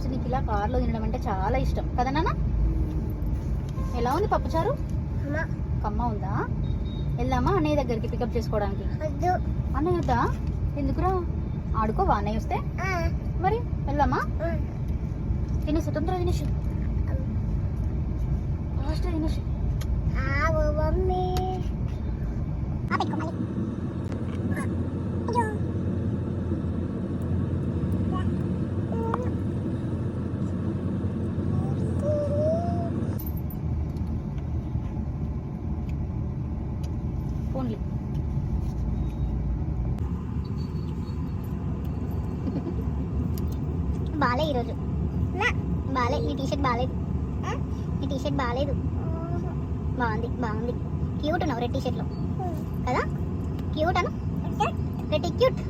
Times నీకు ఇలా కార్లో తినడం అంటే చాలా ఇష్టం కదా నాన్న? ఎలా ఉంది పప్పుచారు? కమ్మ ఉందా? వెళ్దామా అన్నయ్య దగ్గరికి పికప్ చేసుకోవడానికి? అన్నయ్య వద్దా? ఎందుకురా? ఆడుకోవా అన్నయ్య వస్తే? మరి వెళ్దామా? తినేసి తొందరగా తినేసి ఫాస్ట్ తినేసి. ఫోన్లీ బాలే ఈరోజు బాలే. నీ టీషర్ట్ బాగాలేదు. నీ టీషర్ట్ బాగాలేదు. బాగుంది బాగుంది. క్యూట్ ఉన్నావు రెడ్ టీషర్ట్లో కదా? క్యూట్ అను రెడ్ క్యూట్.